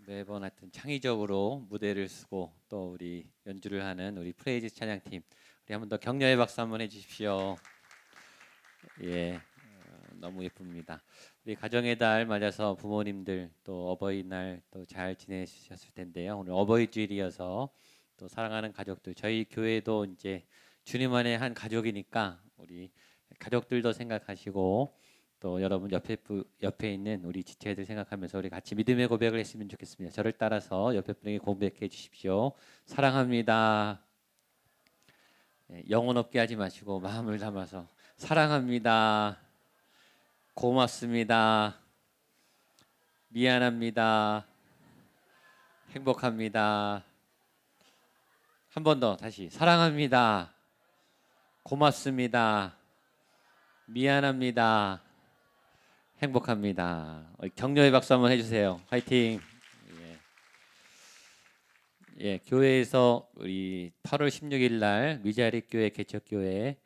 매번 하여튼 창의적으로 무대를 쓰고 또 우리 연주를 하는 우리 프레이즈 찬양팀, 우리 한 번 더 격려의 박수 한번 해주십시오. 예, 너무 예쁩니다. 우리 가정의 달 맞아서 부모님들 또 어버이날 또 잘 지내셨을 텐데요. 오늘 어버이 주일이어서 또 사랑하는 가족들, 저희 교회도 이제 주님 안에 한 가족이니까 우리 가족들도 생각하시고 또 여러분 옆에 있는 우리 지체들 생각하면서 우리 같이 믿음의 고백을 했으면 좋겠습니다. 저를 따라서 옆에 분에게 고백해 주십시오. 사랑합니다. 영혼 없게 하지 마시고 마음을 담아서 사랑합니다. 고맙습니다. 미안합니다. 행복합니다. 한 번 더 다시 사랑합니다. 고맙습니다. 미안합니다. 행복합니다. 격려의 박수 한번 해주세요. 화이팅. 예, 교회에서 우리 8월 16일 날 미자립 교회 개척교회,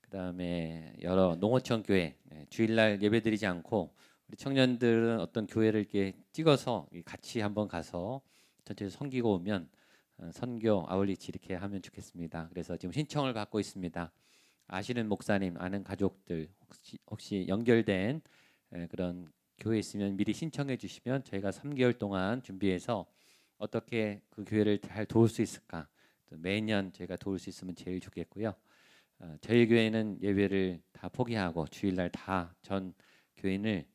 그다음에 여러 농어촌 교회 주일날 예배드리지 않고 우리 청년들은 어떤 교회를 이렇게 찍어서 같이 한번 가서 전체적으로 섬기고 오면 선교 아울리치 이렇게 하면 좋겠습니다. 그래서 지금 신청을 받고 있습니다. 아시는 목사님, 아는 가족들 혹시 연결된 그런 교회 있으면 미리 신청해 주시면 저희가 3개월 동안 준비해서 어떻게 그 교회를 잘 도울 수 있을까, 또 매년 저희가 도울 수 있으면 제일 좋겠고요. 저희 교회는 예배를 다 포기하고 주일날 다 전 교인을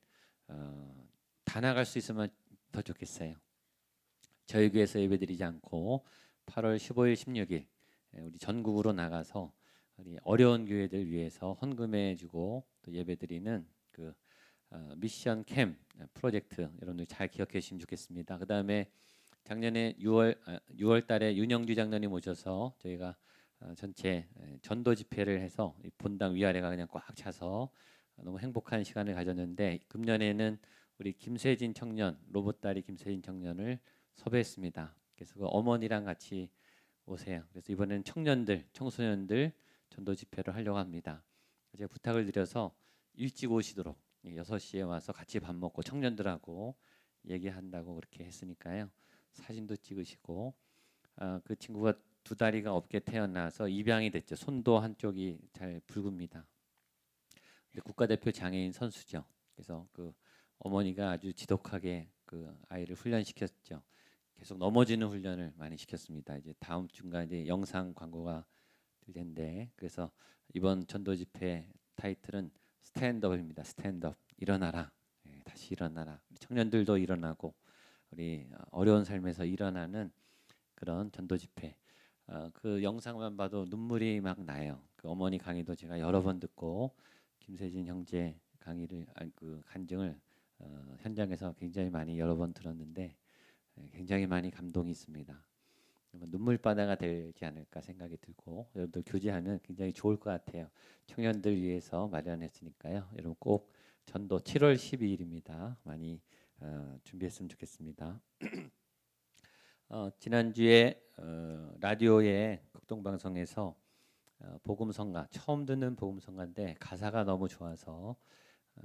다 나갈 수 있으면 더 좋겠어요. 저희 교회에서 예배드리지 않고 8월 15일, 16일 우리 전국으로 나가서 우리 어려운 교회들 위해서 헌금해주고 또 예배드리는 그 미션 캠 프로젝트, 여러분들 잘 기억해 주시면 좋겠습니다. 그 다음에 작년에 6월 달에 윤영주 장로님 오셔서 저희가 전체 전도 집회를 해서 본당 위아래가 그냥 꽉 차서 너무 행복한 시간을 가졌는데, 금년에는 우리 김세진 청년, 로봇다리 김세진 청년을 섭외했습니다. 그래서 그 어머니랑 같이 오세요. 그래서 이번에는 청년들, 청소년들 전도 집회를 하려고 합니다. 제가 부탁을 드려서 일찍 오시도록 6시에 와서 같이 밥 먹고 청년들하고 얘기한다고 그렇게 했으니까요. 사진도 찍으시고, 그 친구가 두 다리가 없게 태어나서 입양이 됐죠. 손도 한쪽이 잘 붉습니다. 근데 국가대표 장애인 선수죠. 그래서 그 어머니가 아주 지독하게 그 아이를 훈련시켰죠. 계속 넘어지는 훈련을 많이 시켰습니다. 이제 다음 주가 이제 영상 광고가 될 텐데, 그래서 이번 전도 집회 타이틀은 스탠드업입니다. 스탠드업, 일어나라. 다시 일어나라. 청년들도 일어나고 우리 어려운 삶에서 일어나는 그런 전도 집회. 그 영상만 봐도 눈물이 막 나요. 그 어머니 강의도 제가 여러 번 듣고 김세진 형제 강의를 그 간증을 현장에서 굉장히 많이 여러 번 들었는데 굉장히 많이 감동이 있습니다. 눈물바다가 되지 않을까 생각이 들고, 여러분들 교제하면 굉장히 좋을 것 같아요. 청년들 위해서 마련했으니까요. 여러분 꼭 전도 7월 12일입니다. 많이 준비했으면 좋겠습니다. 지난주에 라디오의 극동방송에서 복음성가, 처음 듣는 복음성가인데 가사가 너무 좋아서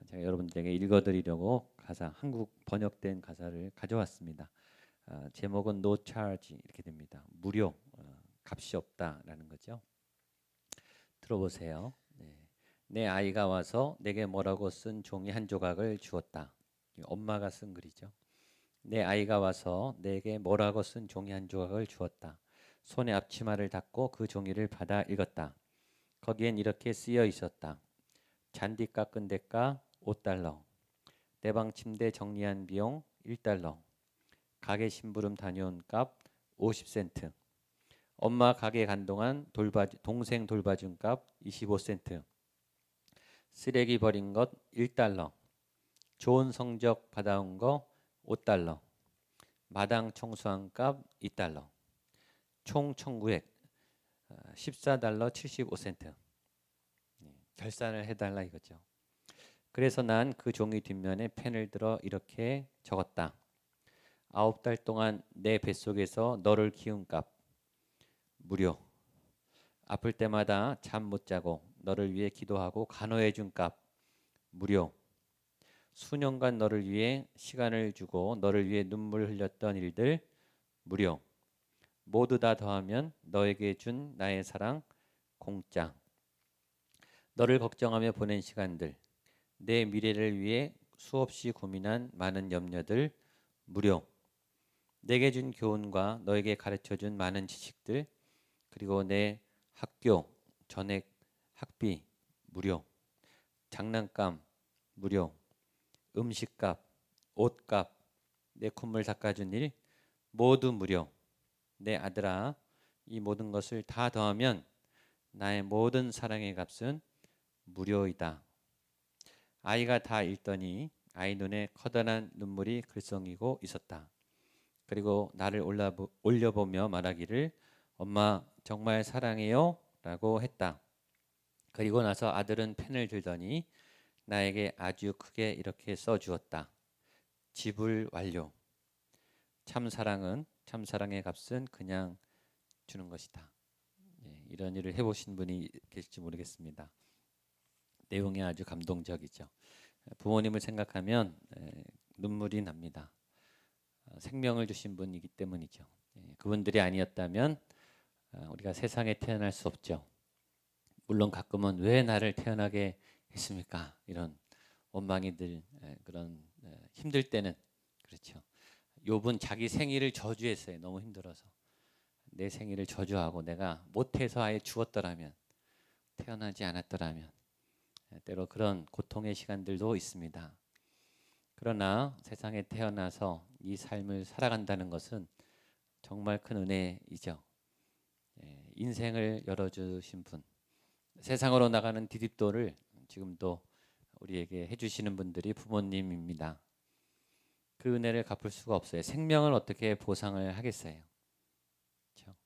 제가 여러분들에게 읽어드리려고 가사, 한국 번역된 가사를 가져왔습니다. 제목은 No Charge 이렇게 됩니다. 무료, 값이 없다라는 거죠. 들어보세요. 내 아이가 와서 내게 뭐라고 쓴 종이 한 조각을 주었다. 엄마가 쓴 글이죠. 내 아이가 와서 내게 뭐라고 쓴 종이 한 조각을 주었다. 손에 앞치마를 닫고 그 종이를 받아 읽었다. 거기엔 이렇게 쓰여 있었다. 잔디 깎은 대가 $5. 내 방 침대 정리한 비용 $1. 가게 심부름 다녀온 값 50센트. 엄마 가게 간 동안 동생 돌봐준 값 25센트. 쓰레기 버린 것 $1. 좋은 성적 받아온 거 $5. 마당 청소한 값 $2. 총 청구액 $14 75센트. 결산을 해달라 이거죠. 그래서 난 그 종이 뒷면에 펜을 들어 이렇게 적었다. 9달 동안 내 뱃속에서 너를 키운 값 무료. 아플 때마다 잠 못 자고 너를 위해 기도하고 간호해 준 값 무료. 수년간 너를 위해 시간을 주고 너를 위해 눈물 흘렸던 일들 무료. 모두 다 더하면 너에게 준 나의 사랑 공짜. 너를 걱정하며 보낸 시간들, 내 미래를 위해 수없이 고민한 많은 염려들 무료. 내게 준 교훈과 너에게 가르쳐 준 많은 지식들, 그리고 내 학교 전액 학비 무료. 장난감 무료. 음식값, 옷값, 내 콧물 닦아준 일 모두 무료. 내 아들아, 이 모든 것을 다 더하면 나의 모든 사랑의 값은 무료이다. 아이가 다 읽더니 아이 눈에 커다란 눈물이 글썽이고 있었다. 그리고 나를 올려보며 말하기를 엄마 정말 사랑해요 라고 했다. 그리고 나서 아들은 펜을 들더니 나에게 아주 크게 이렇게 써주었다. 지불 완료. 참 사랑의 값은 그냥 주는 것이다. 예, 이런 일을 해보신 분이 계실지 모르겠습니다. 내용이 아주 감동적이죠. 부모님을 생각하면 눈물이 납니다. 생명을 주신 분이기 때문이죠. 그분들이 아니었다면 우리가 세상에 태어날 수 없죠. 물론 가끔은 왜 나를 태어나게 했습니까? 이런 원망이 들 그런 힘들 때는 그렇죠. 욥은 자기 생일을 저주했어요. 너무 힘들어서 내 생일을 저주하고 내가 못해서 아예 죽었더라면, 태어나지 않았더라면, 때로 그런 고통의 시간들도 있습니다. 그러나 세상에 태어나서 이 삶을 살아간다는 것은 정말 큰 은혜이죠. 인생을 열어주신 분, 세상으로 나가는 디딤돌을 지금도 우리에게 해주시는 분들이 부모님입니다. 그 은혜를 갚을 수가 없어요. 생명을 어떻게 보상을 하겠어요? 그렇죠?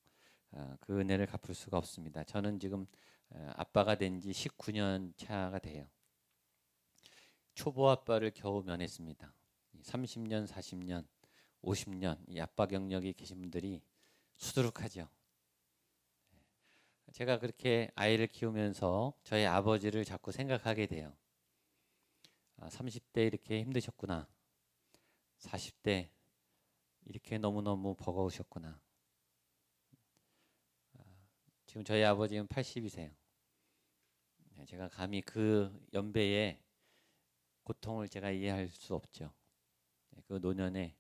그 은혜를 갚을 수가 없습니다. 저는 지금 아빠가 된 지 19년 차가 돼요. 초보 아빠를 겨우 면했습니다. 30년, 40년, 50년 이 아빠 경력이 계신 분들이 수두룩하죠. 제가 그렇게 아이를 키우면서 저희 아버지를 자꾸 생각하게 돼요. 30대 이렇게 힘드셨구나. 40대 이렇게 너무너무 버거우셨구나. 지금 저희 아버지는 80이세요. 제가 감히 그 연배에 고통을 제가 이해할 수 없죠. 그 노년의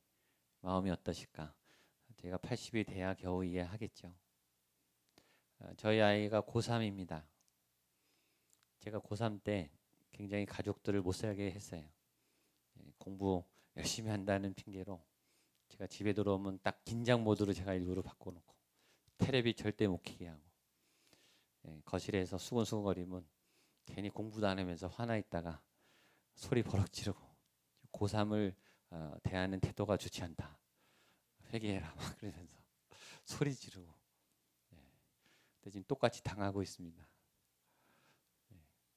마음이 어떠실까. 제가 80이 돼야 겨우 이해하겠죠. 저희 아이가 고3입니다. 제가 고3 때 굉장히 가족들을 못 살게 했어요. 공부 열심히 한다는 핑계로 제가 집에 들어오면 딱 긴장 모드로 제가 일부러 바꿔놓고 테레비 절대 못 켜게 하고 거실에서 수근수근거리면 괜히 공부도 안 하면서 화나 있다가 소리 버럭 지르고 고3을 대하는 태도가 좋지 않다. 회개해라 막 그러면서 소리 지르고 근데 지금 똑같이 당하고 있습니다.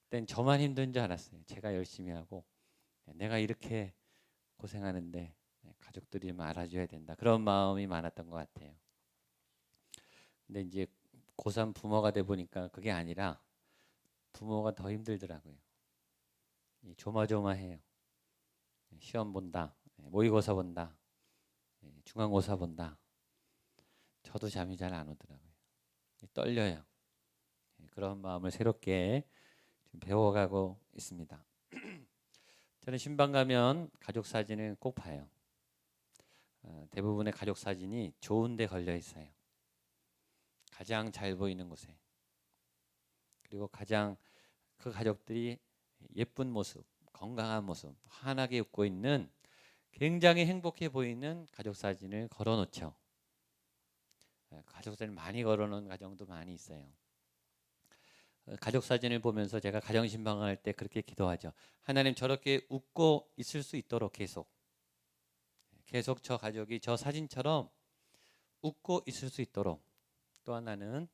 그땐 저만 힘든 줄 알았어요. 제가 열심히 하고 내가 이렇게 고생하는데 가족들이 좀 알아줘야 된다. 그런 마음이 많았던 것 같아요. 근데 이제 고3 부모가 돼 보니까 그게 아니라 부모가 더 힘들더라고요. 조마조마해요. 시험 본다, 모의고사 본다, 중간고사 본다. 저도 잠이 잘 안 오더라고요. 떨려요. 그런 마음을 새롭게 좀 배워가고 있습니다. 저는 신방 가면 가족 사진을 꼭 봐요. 대부분의 가족 사진이 좋은 데 걸려 있어요. 가장 잘 보이는 곳에. 그리고 가장 그 가족들이 예쁜 모습, 건강한 모습, 환하게 웃고 있는 굉장히 행복해 보이는 가족 사진을 걸어 놓죠. 가족 사진 많이 걸어 놓은 가정도 많이 있어요. 가족 사진을 보면서 제가 가정 신방할 때 그렇게 기도하죠. 하나님 저렇게 웃고 있을 수 있도록 계속 저 가족이 저 사진처럼 웃고 있을 수 있도록. 또 하나는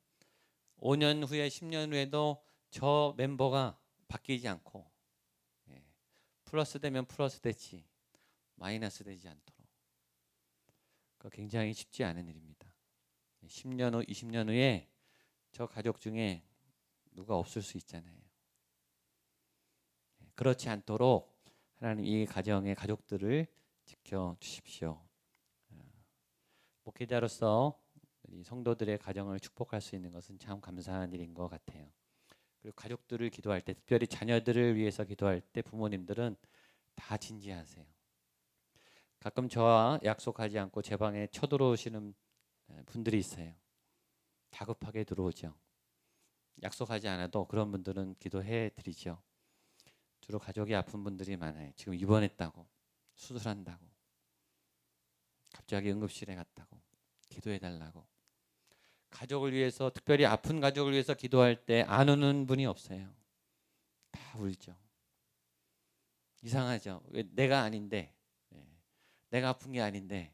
5년 후에 10년 후에도 저 멤버가 바뀌지 않고 플러스 되면 플러스 되지 마이너스 되지 않도록. 그 굉장히 쉽지 않은 일입니다. 10년 후 20년 후에 저 가족 중에 누가 없을 수 있잖아요. 그렇지 않도록 하나님 이 가정의 가족들을 지켜주십시오. 목회자로서 우리 성도들의 가정을 축복할 수 있는 것은 참 감사한 일인 것 같아요. 그리고 가족들을 기도할 때, 특별히 자녀들을 위해서 기도할 때 부모님들은 다 진지하세요. 가끔 저와 약속하지 않고 제 방에 쳐들어오시는 분들이 있어요. 다급하게 들어오죠. 약속하지 않아도 그런 분들은 기도해 드리죠. 주로 가족이 아픈 분들이 많아요. 지금 입원했다고, 수술한다고, 갑자기 응급실에 갔다고, 기도해 달라고. 가족을 위해서, 특별히 아픈 가족을 위해서 기도할 때 안 우는 분이 없어요. 다 울죠. 이상하죠. 왜 내가 아닌데, 내가 아픈 게 아닌데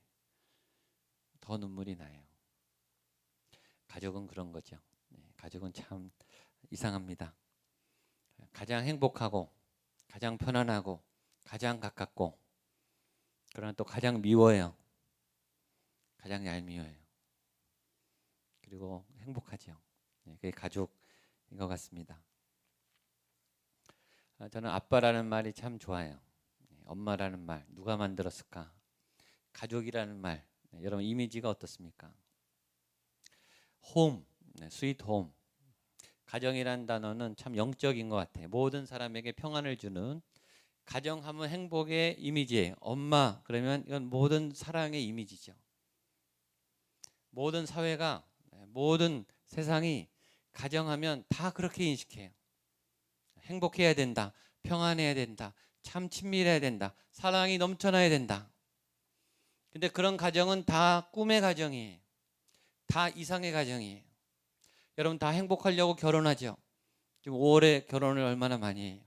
더 눈물이 나요. 가족은 그런 거죠. 가족은 참 이상합니다. 가장 행복하고 가장 편안하고 가장 가깝고, 그러나 또 가장 미워요. 가장 얄미워요. 그리고 행복하죠. 그게 가족인 것 같습니다. 저는 아빠라는 말이 참 좋아요. 엄마라는 말 누가 만들었을까? 가족이라는 말, 여러분 이미지가 어떻습니까? 홈, 스윗 홈. 가정이라는 단어는 참 영적인 것 같아요. 모든 사람에게 평안을 주는, 가정하면 행복의 이미지예요. 엄마 그러면 이건 모든 사랑의 이미지죠. 모든 사회가, 모든 세상이 가정하면 다 그렇게 인식해요. 행복해야 된다, 평안해야 된다, 참 친밀해야 된다, 사랑이 넘쳐나야 된다. 근데 그런 가정은 다 꿈의 가정이에요. 다 이상의 가정이에요. 여러분 다 행복하려고 결혼하죠. 지금 5월에 결혼을 얼마나 많이 해요.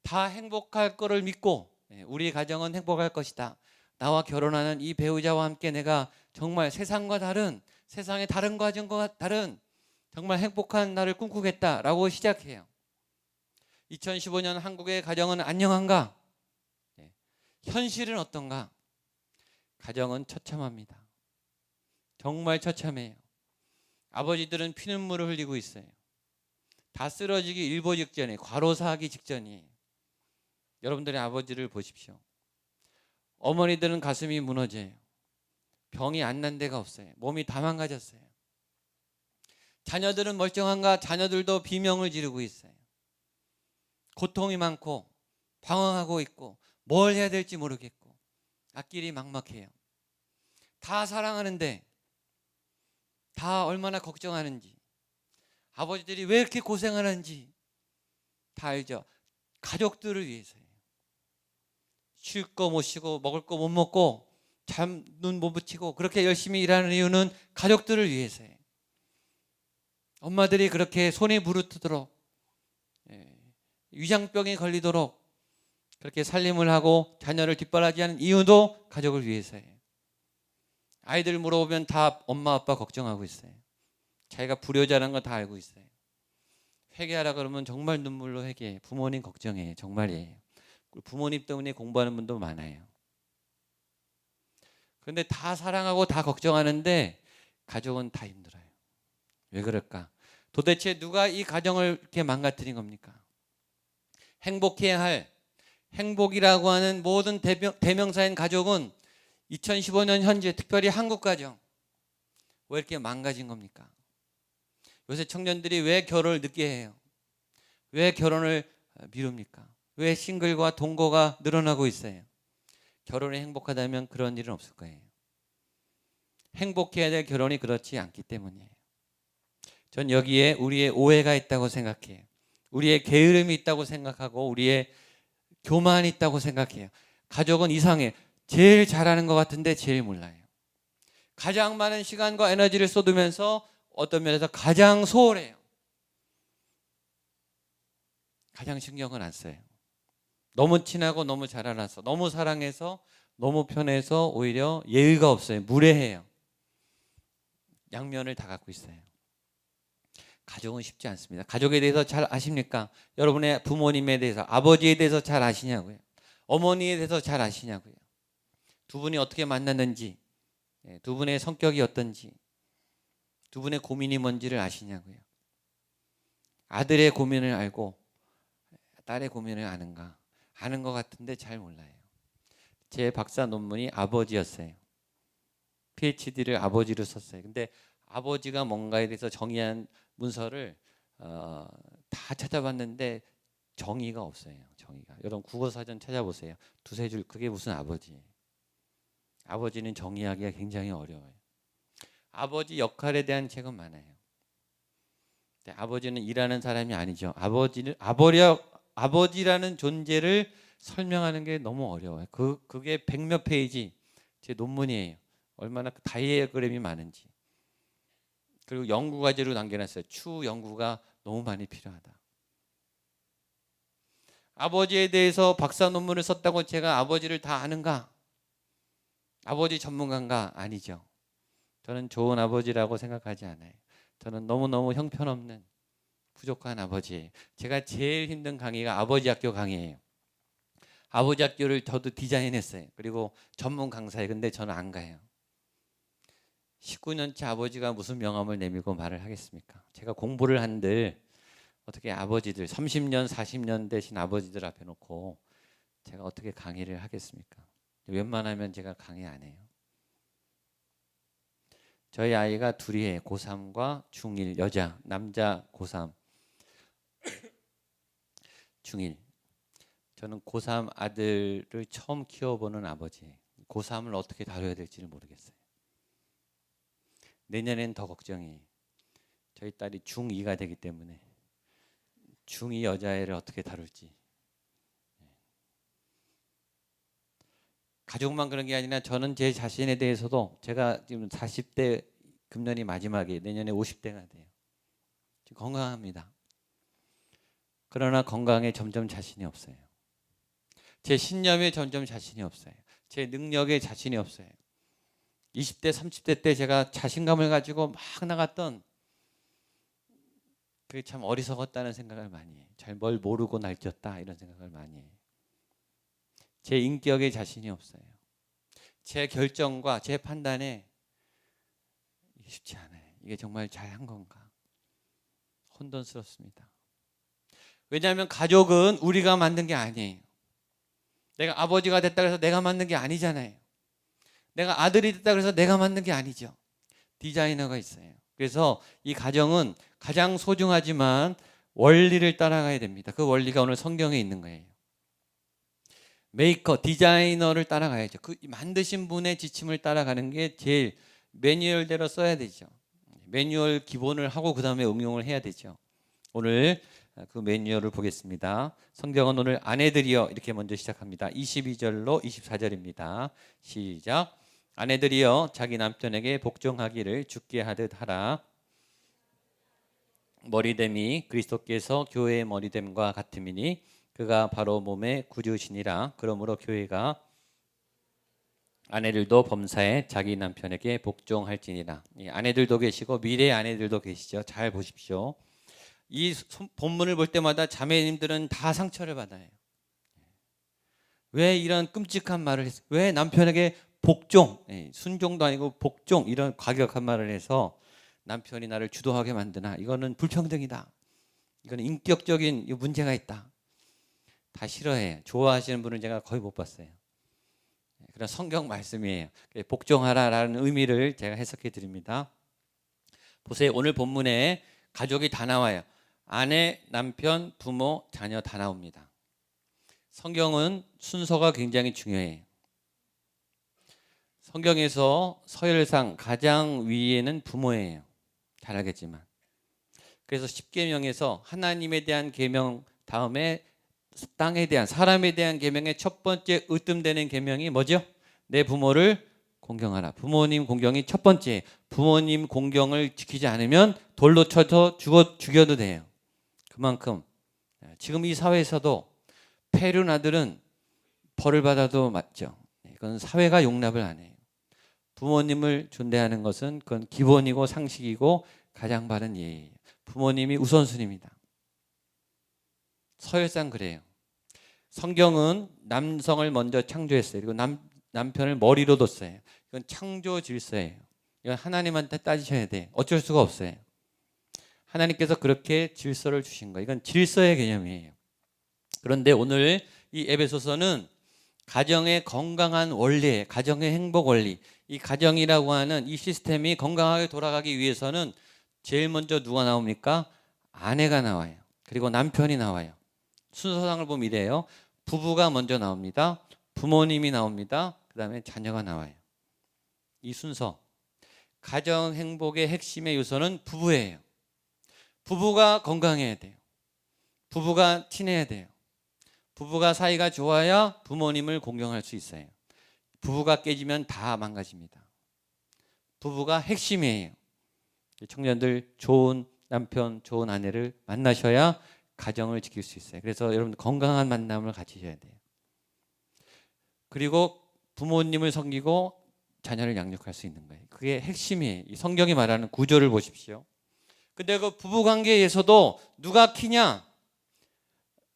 다 행복할 거를 믿고, 우리 가정은 행복할 것이다. 나와 결혼하는 이 배우자와 함께 내가 정말 세상과 다른, 세상의 다른 가정과 다른 정말 행복한 날을 꿈꾸겠다라고 시작해요. 2015년 한국의 가정은 안녕한가? 현실은 어떤가? 가정은 처참합니다. 정말 처참해요. 아버지들은 피눈물을 흘리고 있어요. 다 쓰러지기 일보 직전에, 과로사하기 직전이에요. 여러분들의 아버지를 보십시오. 어머니들은 가슴이 무너져요. 병이 안 난 데가 없어요. 몸이 다 망가졌어요. 자녀들은 멀쩡한가? 자녀들도 비명을 지르고 있어요. 고통이 많고 방황하고 있고 뭘 해야 될지 모르겠고 앞길이 막막해요. 다 사랑하는데 다 얼마나 걱정하는지, 아버지들이 왜 이렇게 고생하는지 다 알죠. 가족들을 위해서예요. 쉴 거 못 쉬고 먹을 거 못 먹고 잠 눈 못 붙이고 그렇게 열심히 일하는 이유는 가족들을 위해서예요. 엄마들이 그렇게 손이 부르트도록, 위장병에 걸리도록 그렇게 살림을 하고 자녀를 뒷바라지하는 이유도 가족을 위해서예요. 아이들 물어보면 다 엄마 아빠 걱정하고 있어요. 자기가 불효자라는 거 다 알고 있어요. 회개하라 그러면 정말 눈물로 회개해요. 부모님 걱정해요. 정말이에요. 부모님 때문에 공부하는 분도 많아요. 그런데 다 사랑하고 다 걱정하는데 가족은 다 힘들어요. 왜 그럴까? 도대체 누가 이 가정을 이렇게 망가뜨린 겁니까? 행복해야 할, 행복이라고 하는 모든 대명사인 가족은 2015년 현재 특별히 한국 가정 왜 이렇게 망가진 겁니까? 요새 청년들이 왜 결혼을 늦게 해요? 왜 결혼을 미룹니까? 왜 싱글과 동거가 늘어나고 있어요? 결혼이 행복하다면 그런 일은 없을 거예요. 행복해야 될 결혼이 그렇지 않기 때문이에요. 전 여기에 우리의 오해가 있다고 생각해요. 우리의 게으름이 있다고 생각하고 우리의 교만이 있다고 생각해요. 가족은 이상해. 제일 잘하는 것 같은데 제일 몰라요. 가장 많은 시간과 에너지를 쏟으면서 어떤 면에서 가장 소홀해요. 가장 신경을 안 써요. 너무 친하고 너무 잘 알아서, 너무 사랑해서, 너무 편해서 오히려 예의가 없어요. 무례해요. 양면을 다 갖고 있어요. 가족은 쉽지 않습니다. 가족에 대해서 잘 아십니까? 여러분의 부모님에 대해서, 아버지에 대해서 잘 아시냐고요? 어머니에 대해서 잘 아시냐고요? 두 분이 어떻게 만났는지, 두 분의 성격이 어떤지, 두 분의 고민이 뭔지를 아시냐고요? 아들의 고민을 알고 딸의 고민을 아는가? 아는 것 같은데 잘 몰라요. 제 박사 논문이 아버지였어요. PhD를 아버지로 썼어요. 근데 아버지가 뭔가에 대해서 정의한 문서를 다 찾아봤는데 정의가 없어요. 정의가. 여러분 국어사전 찾아보세요. 두세 줄 그게 무슨 아버지예요. 아버지는 정의하기가 굉장히 어려워요. 아버지 역할에 대한 책은 많아요. 아버지는 일하는 사람이 아니죠. 아버지라는 존재를 설명하는 게 너무 어려워요. 그게 100몇 페이지 제 논문이에요. 얼마나 다이어그램이 많은지. 그리고 연구 과제로 남겨놨어요. 추후 연구가 너무 많이 필요하다. 아버지에 대해서 박사 논문을 썼다고 제가 아버지를 다 아는가? 아버지 전문가인가? 아니죠. 저는 좋은 아버지라고 생각하지 않아요. 저는 너무너무 형편없는 부족한 아버지예요. 제가 제일 힘든 강의가 아버지 학교 강의예요. 아버지 학교를 저도 디자인했어요. 그리고 전문 강사예요. 근데 저는 안 가요. 19년째 아버지가 무슨 명함을 내밀고 말을 하겠습니까? 제가 공부를 한들 어떻게 아버지들 30년 40년 되신 아버지들 앞에 놓고 제가 어떻게 강의를 하겠습니까? 웬만하면 제가 강의 안 해요. 저희 아이가 둘이에요. 고3과 중1 여자, 남자 고3 중1. 저는 고3 아들을 처음 키워보는 아버지예요. 고3을 어떻게 다뤄야 될지를 모르겠어요. 내년엔 더 걱정이에요. 저희 딸이 중2가 되기 때문에 중2 여자애를 어떻게 다룰지. 가족만 그런 게 아니라 저는 제 자신에 대해서도 제가 지금 40대 금년이 마지막이에요. 내년에 50대가 돼요. 지금 건강합니다. 그러나 건강에 점점 자신이 없어요. 제 신념에 점점 자신이 없어요. 제 능력에 자신이 없어요. 20대 30대 때 제가 자신감을 가지고 막 나갔던 그게 참 어리석었다는 생각을 많이 해요. 잘 뭘 모르고 날뛰었다 이런 생각을 많이 해요. 제 인격에 자신이 없어요. 제 결정과 제 판단에 쉽지 않아요. 이게 정말 잘한 건가? 혼돈스럽습니다. 왜냐하면 가족은 우리가 만든 게 아니에요. 내가 아버지가 됐다 그래서 내가 만든 게 아니잖아요. 내가 아들이 됐다 그래서 내가 만든 게 아니죠. 디자이너가 있어요. 그래서 이 가정은 가장 소중하지만 원리를 따라가야 됩니다. 그 원리가 오늘 성경에 있는 거예요. 메이커, 디자이너를 따라가야죠. 그 만드신 분의 지침을 따라가는 게 제일 매뉴얼대로 써야 되죠. 매뉴얼 기본을 하고 그 다음에 응용을 해야 되죠. 오늘 그 매뉴얼을 보겠습니다. 성경은 오늘 아내들이여 이렇게 먼저 시작합니다. 22절로 24절입니다. 시작. 아내들이여 자기 남편에게 복종하기를 주께 하듯 하라. 머리됨이 그리스도께서 교회의 머리됨과 같음이니 그가 바로 몸의 구주시니라. 그러므로 교회가 아내들도 범사에 자기 남편에게 복종할지니라. 아내들도 계시고 미래의 아내들도 계시죠. 잘 보십시오. 이 본문을 볼 때마다 자매님들은 다 상처를 받아요. 왜 이런 끔찍한 말을 했어? 왜 남편에게 복종, 순종도 아니고 복종 이런 과격한 말을 해서 남편이 나를 주도하게 만드나? 이거는 불평등이다. 이거는 인격적인 문제가 있다. 다 싫어해요. 좋아하시는 분은 제가 거의 못 봤어요. 그런 성경 말씀이에요. 복종하라라는 의미를 제가 해석해 드립니다. 보세요. 오늘 본문에 가족이 다 나와요. 아내, 남편, 부모, 자녀 다 나옵니다. 성경은 순서가 굉장히 중요해요. 성경에서 서열상 가장 위에는 부모예요. 잘 알겠지만. 그래서 10계명에서 하나님에 대한 계명 다음에 땅에 대한 사람에 대한 계명의 첫 번째 으뜸되는 계명이 뭐죠? 내 부모를 공경하라. 부모님 공경이 첫 번째. 부모님 공경을 지키지 않으면 돌로 쳐서 죽여도 돼요. 그만큼 지금 이 사회에서도 폐륜 아들은 벌을 받아도 맞죠. 이건 사회가 용납을 안 해요. 부모님을 존대하는 것은 그건 기본이고 상식이고 가장 바른 예의예요. 부모님이 우선순위입니다. 서열상 그래요. 성경은 남성을 먼저 창조했어요. 그리고 남편을 머리로 뒀어요. 이건 창조 질서예요. 이건 하나님한테 따지셔야 돼. 어쩔 수가 없어요. 하나님께서 그렇게 질서를 주신 거예요. 이건 질서의 개념이에요. 그런데 오늘 이 에베소서는 가정의 건강한 원리, 가정의 행복 원리, 이 가정이라고 하는 이 시스템이 건강하게 돌아가기 위해서는 제일 먼저 누가 나옵니까? 아내가 나와요. 그리고 남편이 나와요. 순서상을 보면 이래요. 부부가 먼저 나옵니다. 부모님이 나옵니다. 그 다음에 자녀가 나와요. 이 순서. 가정 행복의 핵심의 요소는 부부예요. 부부가 건강해야 돼요. 부부가 친해야 돼요. 부부가 사이가 좋아야 부모님을 공경할 수 있어요. 부부가 깨지면 다 망가집니다. 부부가 핵심이에요. 청년들 좋은 남편, 좋은 아내를 만나셔야 가정을 지킬 수 있어요. 그래서 여러분 건강한 만남을 가지셔야 돼요. 그리고 부모님을 섬기고 자녀를 양육할 수 있는 거예요. 그게 핵심이에요. 이 성경이 말하는 구조를 보십시오. 근데 그 부부 관계에서도 누가 키냐?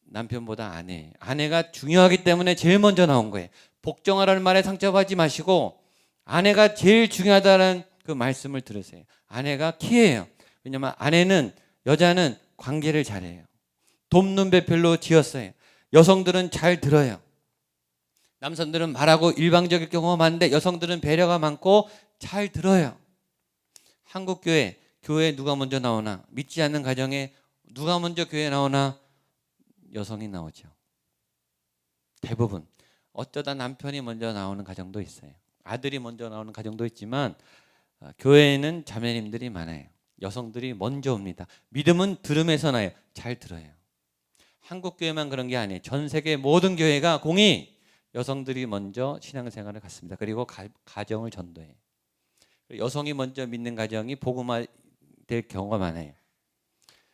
남편보다 아내. 아내가 중요하기 때문에 제일 먼저 나온 거예요. 복종하라는 말에 상처받지 마시고 아내가 제일 중요하다는 그 말씀을 들으세요. 아내가 키예요. 왜냐하면 아내는, 여자는 관계를 잘해요. 돕는 배필로 지었어요. 여성들은 잘 들어요. 남성들은 말하고 일방적일 경우가 많은데 여성들은 배려가 많고 잘 들어요. 한국 교회 누가 먼저 나오나? 믿지 않는 가정에 누가 먼저 교회 나오나? 여성이 나오죠. 대부분. 어쩌다 남편이 먼저 나오는 가정도 있어요. 아들이 먼저 나오는 가정도 있지만 교회에는 자매님들이 많아요. 여성들이 먼저 옵니다. 믿음은 들음에서 나요. 잘 들어요. 한국 교회만 그런 게 아니에요. 전 세계 모든 교회가 공이 여성들이 먼저 신앙생활을 갖습니다. 그리고 가정을 전도해요. 여성이 먼저 믿는 가정이 복음화 될 경우가 많아요.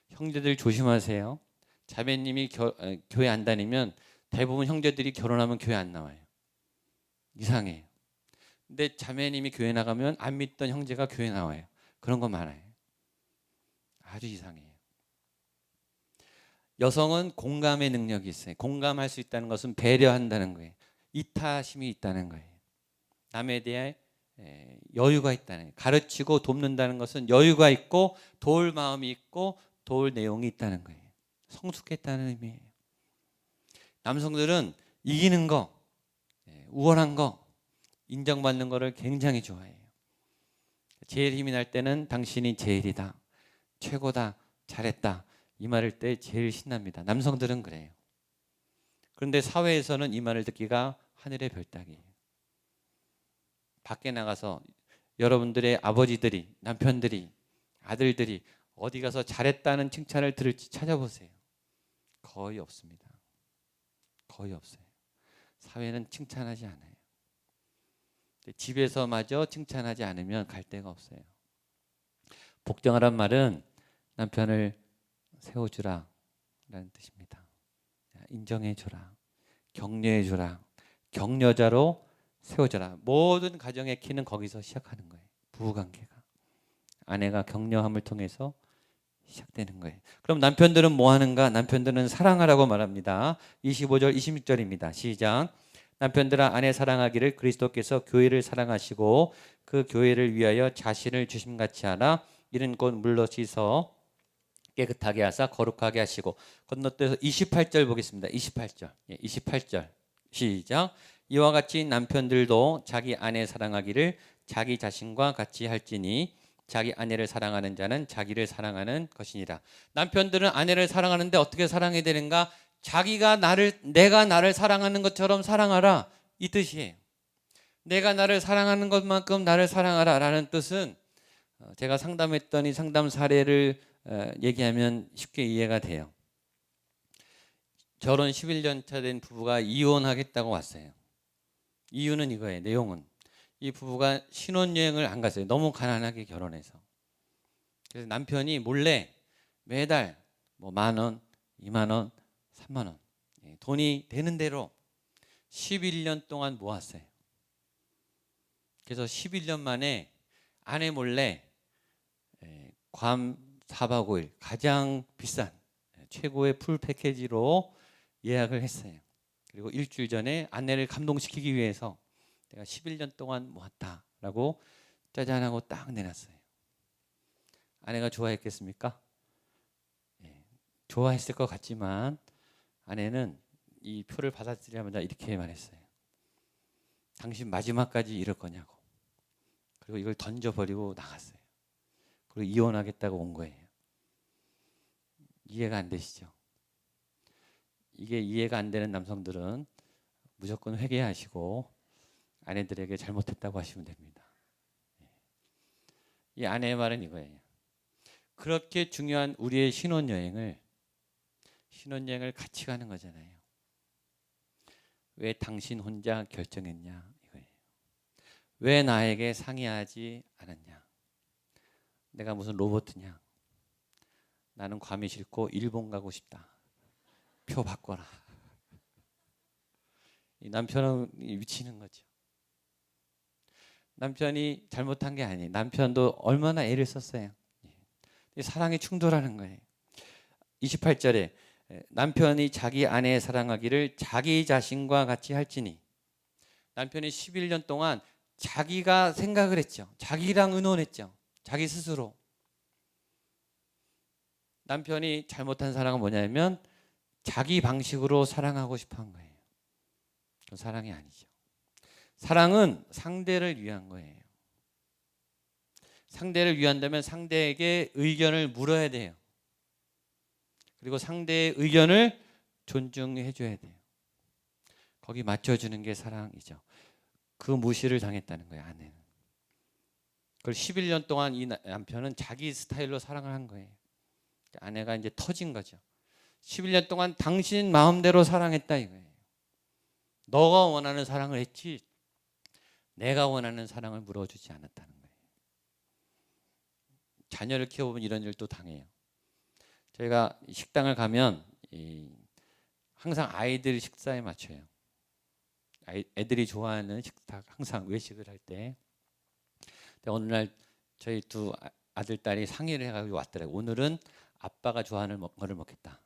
형제들 조심하세요. 자매님이 교회 안 다니면 대부분 형제들이 결혼하면 교회 안 나와요. 이상해요. 근데 자매님이 교회 나가면 안 믿던 형제가 교회 나와요. 그런 거 많아요. 아주 이상해요. 여성은 공감의 능력이 있어요. 공감할 수 있다는 것은 배려한다는 거예요. 이타심이 있다는 거예요. 남에 대해 여유가 있다는 거예요. 가르치고 돕는다는 것은 여유가 있고 도울 마음이 있고 도울 내용이 있다는 거예요. 성숙했다는 의미예요. 남성들은 이기는 거, 우월한 거, 인정받는 거를 굉장히 좋아해요. 제일 힘이 날 때는 당신이 제일이다, 최고다, 잘했다 이 말을 때 제일 신납니다. 남성들은 그래요. 그런데 사회에서는 이 말을 듣기가 하늘의 별따기예요. 밖에 나가서 여러분들의 아버지들이, 남편들이, 아들들이 어디 가서 잘했다는 칭찬을 들을지 찾아보세요. 거의 없습니다. 거의 없어요. 사회는 칭찬하지 않아요. 집에서마저 칭찬하지 않으면 갈 데가 없어요. 복종하란 말은 남편을 세워주라 라는 뜻입니다. 인정해주라, 격려해주라, 격려자로 세워주라. 모든 가정의 키는 거기서 시작하는 거예요. 부부관계가. 아내가 격려함을 통해서 시작되는 거예요. 그럼 남편들은 뭐 하는가? 남편들은 사랑하라고 말합니다. 25절 26절입니다. 시작. 남편들아 아내 사랑하기를 그리스도께서 교회를 사랑하시고 그 교회를 위하여 자신을 주심같이 하라. 이는 곧 물로 씻어 깨끗하게 하사 거룩하게 하시고. 건너뛰어서 28절 보겠습니다. 28절. 28절. 시작. 이와 같이 남편들도 자기 아내 사랑하기를 자기 자신과 같이 할지니 자기 아내를 사랑하는 자는 자기를 사랑하는 것이니라. 남편들은 아내를 사랑하는데 어떻게 사랑해야 되는가? 내가 나를 사랑하는 것처럼 사랑하라 이 뜻이에요. 내가 나를 사랑하는 것만큼 나를 사랑하라 라는 뜻은 제가 상담했더니 상담 사례를 얘기하면 쉽게 이해가 돼요. 결혼 11년 차 된 부부가 이혼하겠다고 왔어요. 이유는 이거예요. 내용은 이 부부가 신혼여행을 안 갔어요. 너무 가난하게 결혼해서. 그래서 남편이 몰래 매달 뭐 10,000원, 20,000원, 30,000원 돈이 되는 대로 11년 동안 모았어요. 그래서 11년 만에 아내 몰래 괌 4박 5일 가장 비싼 최고의 풀 패키지로 예약을 했어요. 그리고 일주일 전에 아내를 감동시키기 위해서 내가 11년 동안 모았다라고 짜잔하고 딱 내놨어요. 아내가 좋아했겠습니까? 좋아했을 것 같지만 아내는 이 표를 받아들이자마자 이렇게 말했어요. 당신 마지막까지 이럴 거냐고. 그리고 이걸 던져버리고 나갔어요. 그리고 이혼하겠다고 온 거예요. 이해가 안 되시죠? 이게 이해가 안 되는 남성들은 무조건 회개하시고 아내들에게 잘못했다고 하시면 됩니다. 이 아내의 말은 이거예요. 그렇게 중요한 우리의 신혼여행을 같이 가는 거잖아요. 왜 당신 혼자 결정했냐 이거예요. 왜 나에게 상의하지 않았냐. 내가 무슨 로봇이냐. 나는 괌이 싫고 일본 가고 싶다. 표 바꿔라. 이 남편은 미치는 거죠. 남편이 잘못한 게 아니에요. 남편도 얼마나 애를 썼어요. 사랑이 충돌하는 거예요. 28절에 남편이 자기 아내 사랑하기를 자기 자신과 같이 할지니. 남편이 11년 동안 자기가 생각을 했죠. 자기랑 의논했죠. 자기 스스로. 남편이 잘못한 사랑은 뭐냐면 자기 방식으로 사랑하고 싶어 한 거예요. 그건 사랑이 아니죠. 사랑은 상대를 위한 거예요. 상대를 위한다면 상대에게 의견을 물어야 돼요. 그리고 상대의 의견을 존중해 줘야 돼요. 거기 맞춰주는 게 사랑이죠. 그 무시를 당했다는 거예요, 아내는. 그걸 11년 동안 이 남편은 자기 스타일로 사랑을 한 거예요. 아내가 이제 터진 거죠. 11년 동안 당신 마음대로 사랑했다 이거예요. 너가 원하는 사랑을 했지 내가 원하는 사랑을 물어주지 않았다는 거예요. 자녀를 키워보면 이런 일도 당해요. 저희가 식당을 가면 항상 아이들 식사에 맞춰요. 애들이 좋아하는 식탁 항상 외식을 할 때. 어느 날 저희 두 아들 딸이 상의를 해가지고 왔더라고요. 오늘은 아빠가 좋아하는 거를 먹겠다.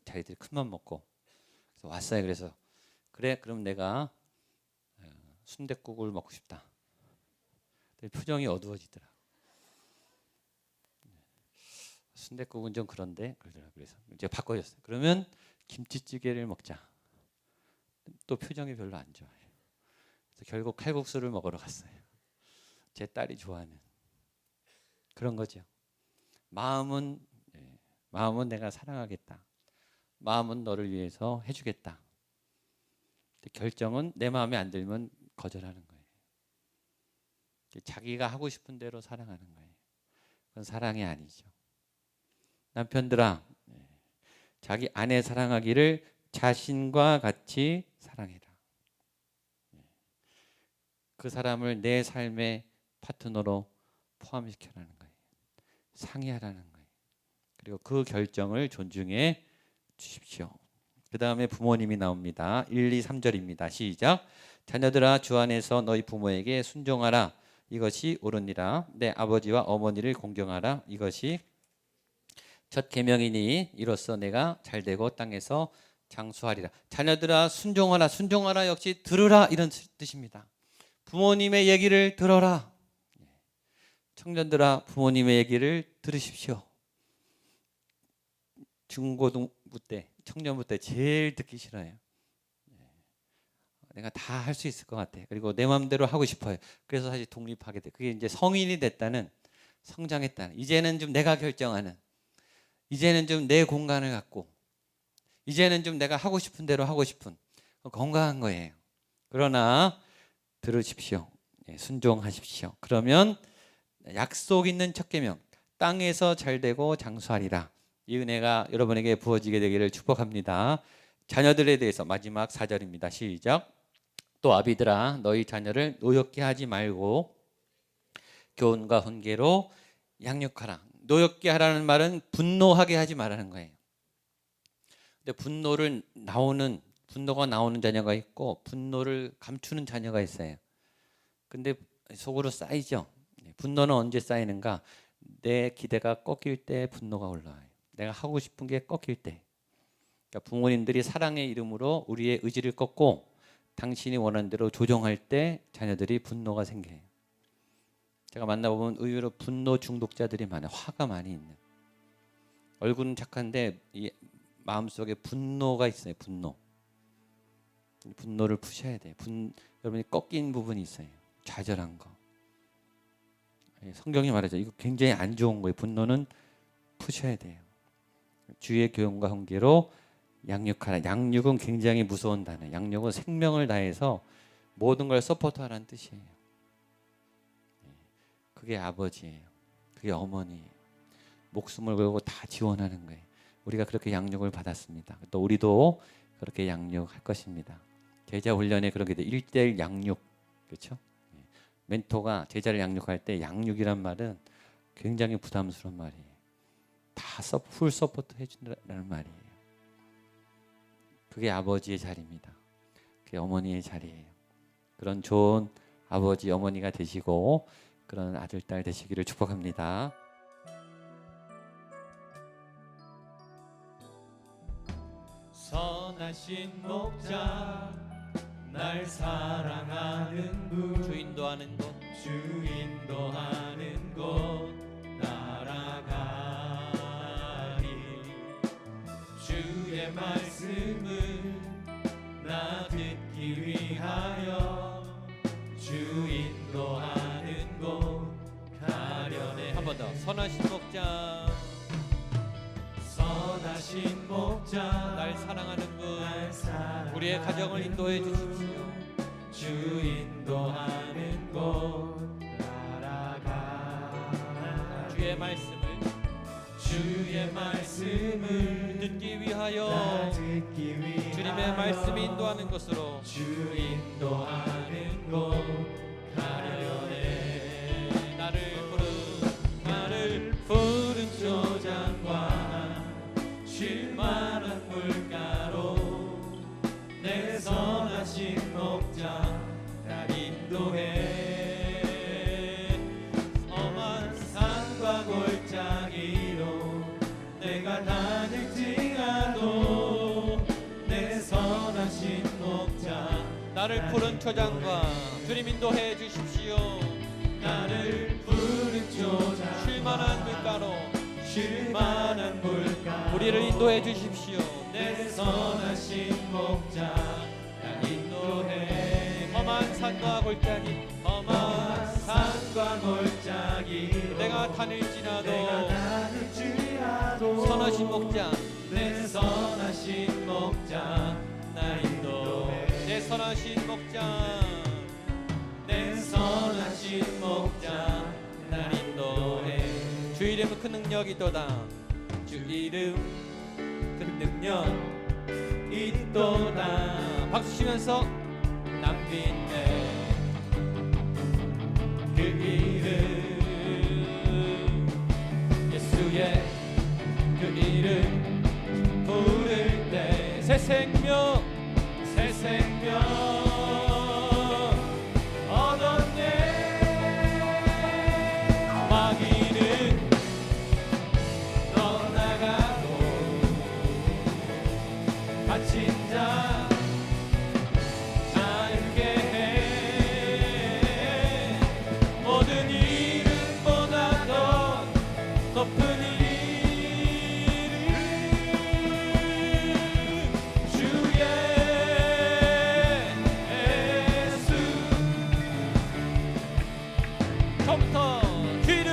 자기들이 큰맘 먹고 그래서 왔어요. 그래서 그래 그럼 내가 순댓국을 먹고 싶다. 표정이 어두워지더라. 순댓국은 좀 그런데 그러더라고요. 그래서 이제 바꿔줬어요. 그러면 김치찌개를 먹자. 또 표정이 별로 안 좋아요. 그래서 결국 칼국수를 먹으러 갔어요. 제 딸이 좋아하는 그런 거죠. 마음은 내가 사랑하겠다. 마음은 너를 위해서 해주겠다. 결정은 내 마음에 안 들면 거절하는 거예요. 자기가 하고 싶은 대로 사랑하는 거예요. 그건 사랑이 아니죠. 남편들아, 자기 아내 사랑하기를 자신과 같이 사랑해라. 그 사람을 내 삶의 파트너로 포함시켜라는 거예요. 상의하라는 거예요. 그리고 그 결정을 존중해 주십시오. 그 다음에 부모님이 나옵니다. 1, 2, 3절입니다. 시작. 자녀들아 주 안에서 너희 부모에게 순종하라. 이것이 옳으니라. 내 아버지와 어머니를 공경하라. 이것이 첫 계명이니 이로써 내가 잘되고 땅에서 장수하리라. 자녀들아 순종하라. 순종하라 역시 들으라 이런 뜻입니다. 부모님의 얘기를 들어라. 청년들아 부모님의 얘기를 들으십시오. 중고등부 때 청년부 때 제일 듣기 싫어요. 내가 다 할 수 있을 것 같아. 그리고 내 마음대로 하고 싶어요. 그래서 사실 독립하게 돼. 그게 이제 성인이 됐다는 성장했다는 이제는 좀 내가 결정하는 이제는 좀 내 공간을 갖고 이제는 좀 내가 하고 싶은 대로 하고 싶은 건강한 거예요. 그러나 들으십시오. 순종하십시오. 그러면 약속 있는 첫 계명 땅에서 잘되고 장수하리라. 이 은혜가 여러분에게 부어지게 되기를 축복합니다. 자녀들에 대해서 마지막 4절입니다. 시작. 또 아비들아 너희 자녀를 노엽게 하지 말고 교훈과 훈계로 양육하라. 노엽게 하라는 말은 분노하게 하지 말라는 거예요. 근데 분노가 나오는 자녀가 있고 분노를 감추는 자녀가 있어요. 근데 속으로 쌓이죠. 분노는 언제 쌓이는가? 내 기대가 꺾일 때 분노가 올라와요. 내가 하고 싶은 게 꺾일 때. 그러니까 부모님들이 사랑의 이름으로 우리의 의지를 꺾고 당신이 원하는 대로 조정할 때 자녀들이 분노가 생겨요. 제가 만나보면 의외로 분노 중독자들이 많아요. 화가 많이 있는. 얼굴은 착한데 마음속에 분노가 있어요. 분노를 푸셔야 돼요. 여러분이 꺾인 부분이 있어요. 좌절한 거. 성경이 말하죠. 이거 굉장히 안 좋은 거예요. 분노는 푸셔야 돼요. 주의 교훈과 훈계로 양육하라. 양육은 굉장히 무서운 단어예요. 양육은 생명을 다해서 모든 걸 서포트하라는 뜻이에요. 그게 아버지예요. 그게 어머니예요. 목숨을 걸고 다 지원하는 거예요. 우리가 그렇게 양육을 받았습니다. 또 우리도 그렇게 양육할 것입니다. 제자 훈련에 그렇게 돼 1대1 양육, 그렇죠? 멘토가 제자를 양육할 때 양육이란 말은 굉장히 부담스러운 말이에요. 다 풀 서포트 해준다는 말이에요. 그게 아버지의 자리입니다. 그게 어머니의 자리예요. 그런 좋은 아버지, 어머니가 되시고 그런 아들, 딸 되시기를 축복합니다. 선하신 목자 날 사랑하는 분 주 인도하는 곳 주 인도하는 곳 따라가리 주의 말씀을 나 듣기 위하여 주 인도하는 곳 가려네. 한 번 더. 선하신 목자 선하신 목자 날 사랑하는 분 날 사랑하는 우리의 가정을 인도해 주십시오. 주 인도하는 곳 따라가 주의 말씀을 주의 말씀을 듣기 나 위하여 듣기 위하여 주님의 말씀이 인도하는 것으로 주 인도하는 곳 가려네. 나를 푸른 초장과 쉴만한 물가로 내 선하신 목자 날 인도해. 험한 산과 골짜기로 내가 다닐지라도 내 선하신 목자 나를 푸른 초장과 주님 인도해 주십시오. 나를 푸른 초장 쉴만한 물가로 쉴만한 물가 우리를 인도해 주십시오. 내 선하신 목자 날 인도해. 험한 산과 골짜기 험한 산과 골짜기 내가 다닐지라도 선하신 목자 내 선하신 목자 날 인도해. 내 선하신 목자 내 선하신 목자 날 인도해. 주 이름 큰 능력이도다. 주 이름 큰 능력 있도다. 박수 치면서 남빈네 그 이름 예수의 그 이름 부를 때 새 생명 새 생명 얻었네. 마귀는 떠나가고 갇힌 자 자유케 해. 모든 이름보다 더 높은 이름 주의 예수. 처음부터 주 이름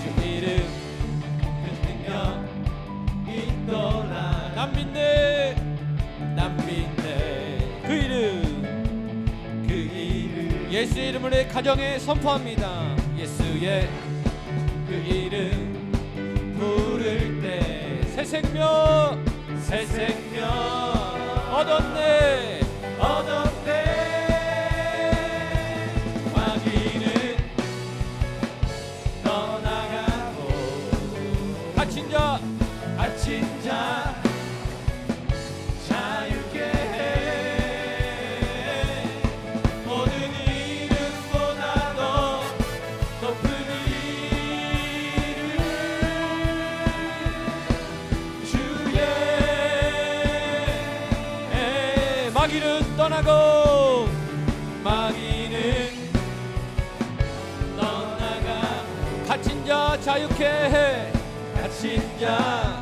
주 이름 그 능력 있도다. 남민네 그 이름 그 이름 예수의 이름을 내 가정에 선포합니다. 예수의 그 이름 부를 때 새 생명 새 생명 얻었네. 마귀는 떠나가고 갇힌 자 갇힌 자 자유케 해. 모든 이름보다 더 높은 이름 주의 마귀는 떠나고 마귀는 떠나가 갇힌 자 자유케 해. 갇힌 자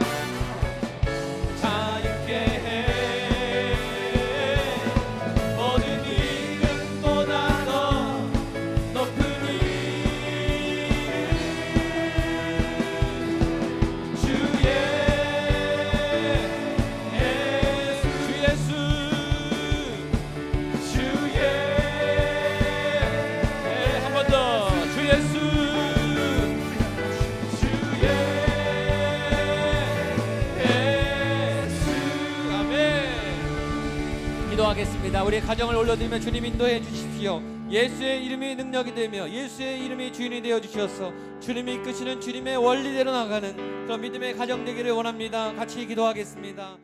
기도합니다. 우리의 가정을 올려드리며 주님 인도해 주십시오. 예수의 이름이 능력이 되며 예수의 이름이 주인이 되어 주셔서 주님이 이끄시는 주님의 원리대로 나가는 그런 믿음의 가정 되기를 원합니다. 같이 기도하겠습니다.